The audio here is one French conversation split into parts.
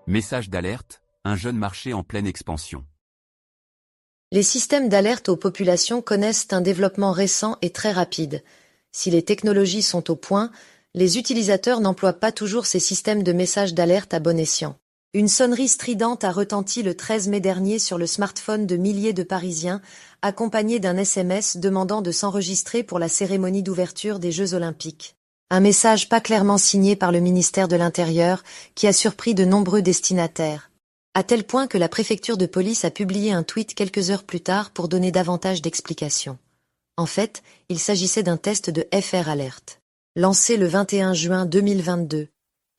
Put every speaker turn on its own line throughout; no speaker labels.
Message d'alerte, un jeune marché en pleine expansion.
Les systèmes d'alerte aux populations connaissent un développement récent et très rapide. Si les technologies sont au point, les utilisateurs n'emploient pas toujours ces systèmes de messages d'alerte à bon escient. Une sonnerie stridente a retenti le 13 mai dernier sur le smartphone de milliers de Parisiens, accompagné d'un SMS demandant de s'enregistrer pour la cérémonie d'ouverture des Jeux Olympiques. Un message pas clairement signé par le ministère de l'Intérieur, qui a surpris de nombreux destinataires. À tel point que la préfecture de police a publié un tweet quelques heures plus tard pour donner davantage d'explications. En fait, il s'agissait d'un test de FR Alert. Lancé le 21 juin 2022,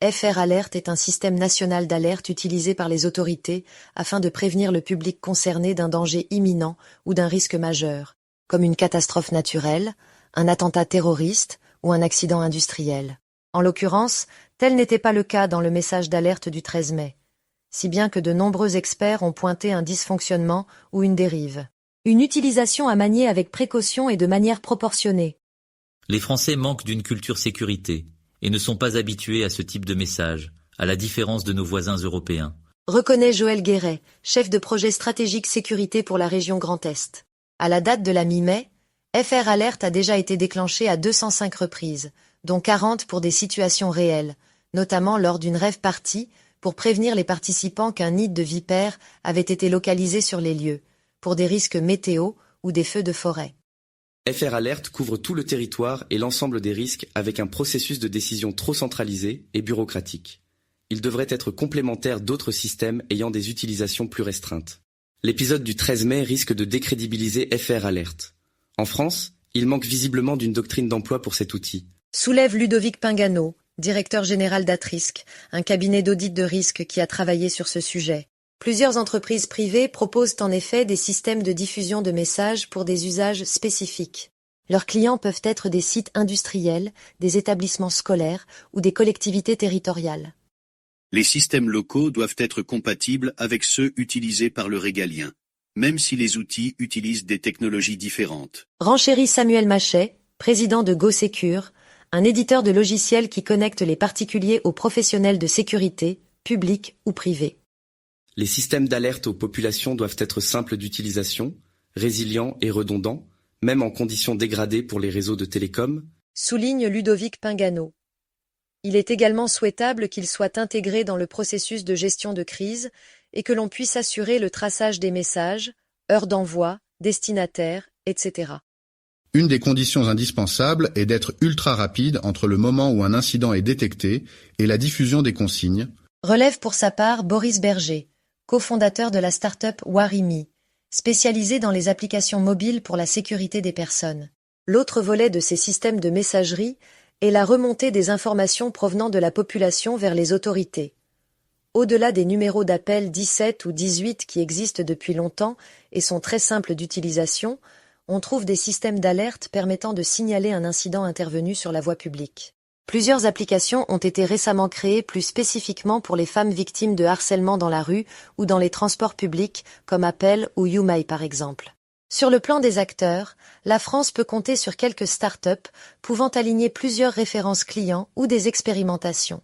FR Alert est un système national d'alerte utilisé par les autorités afin de prévenir le public concerné d'un danger imminent ou d'un risque majeur, comme une catastrophe naturelle, un attentat terroriste ou un accident industriel. En l'occurrence, tel n'était pas le cas dans le message d'alerte du 13 mai, si bien que de nombreux experts ont pointé un dysfonctionnement ou une dérive. Une utilisation à manier avec précaution et de manière proportionnée.
Les Français manquent d'une culture sécurité et ne sont pas habitués à ce type de message, à la différence de nos voisins européens.
Reconnaît Joël Guéret, chef de projet stratégique sécurité pour la région Grand Est. À la date de la mi-mai, FR Alert a déjà été déclenché à 205 reprises, dont 40 pour des situations réelles, notamment lors d'une rave party, pour prévenir les participants qu'un nid de vipères avait été localisé sur les lieux, pour des risques météo ou des feux de forêt.
FR Alert couvre tout le territoire et l'ensemble des risques avec un processus de décision trop centralisé et bureaucratique. Il devrait être complémentaire d'autres systèmes ayant des utilisations plus restreintes. L'épisode du 13 mai risque de décrédibiliser FR Alert. En France, il manque visiblement d'une doctrine d'emploi pour cet outil.
Soulève Ludovic Pingano, directeur général d'Atrisc, un cabinet d'audit de risque qui a travaillé sur ce sujet. Plusieurs entreprises privées proposent en effet des systèmes de diffusion de messages pour des usages spécifiques. Leurs clients peuvent être des sites industriels, des établissements scolaires ou des collectivités territoriales.
Les systèmes locaux doivent être compatibles avec ceux utilisés par le régalien, même si les outils utilisent des technologies différentes.
Renchérit Samuel Machet, président de GoSecure, un éditeur de logiciels qui connecte les particuliers aux professionnels de sécurité, publics ou privés.
Les systèmes d'alerte aux populations doivent être simples d'utilisation, résilients et redondants, même en conditions dégradées pour les réseaux de télécom,
souligne Ludovic Pingano. Il est également souhaitable qu'ils soient intégrés dans le processus de gestion de crise et que l'on puisse assurer le traçage des messages, heures d'envoi, destinataires, etc.
Une des conditions indispensables est d'être ultra rapide entre le moment où un incident est détecté et la diffusion des consignes,
relève pour sa part Boris Berger, cofondateur de la start-up Warimi, spécialisée dans les applications mobiles pour la sécurité des personnes. L'autre volet de ces systèmes de messagerie est la remontée des informations provenant de la population vers les autorités. Au-delà des numéros d'appel 17 ou 18 qui existent depuis longtemps et sont très simples d'utilisation, on trouve des systèmes d'alerte permettant de signaler un incident intervenu sur la voie publique. Plusieurs applications ont été récemment créées plus spécifiquement pour les femmes victimes de harcèlement dans la rue ou dans les transports publics, comme Appel ou YouMy par exemple. Sur le plan des acteurs, la France peut compter sur quelques start-up pouvant aligner plusieurs références clients ou des expérimentations.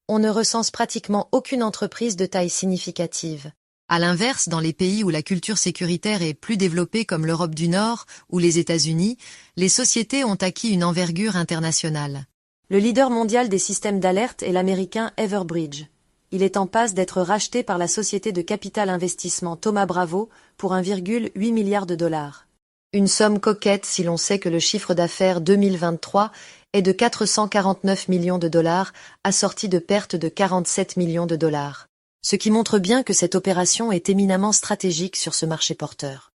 On ne recense pratiquement aucune entreprise de taille significative. À l'inverse, dans les pays où la culture sécuritaire est plus développée comme l'Europe du Nord ou les États-Unis, les sociétés ont acquis une envergure internationale. Le leader mondial des systèmes d'alerte est l'américain Everbridge. Il est en passe d'être racheté par la société de capital investissement Thoma Bravo pour 1,8 milliard de dollars. Une somme coquette si l'on sait que le chiffre d'affaires 2023 est de 449 millions de dollars, assorti de pertes de 47 millions de dollars. Ce qui montre bien que cette opération est éminemment stratégique sur ce marché porteur.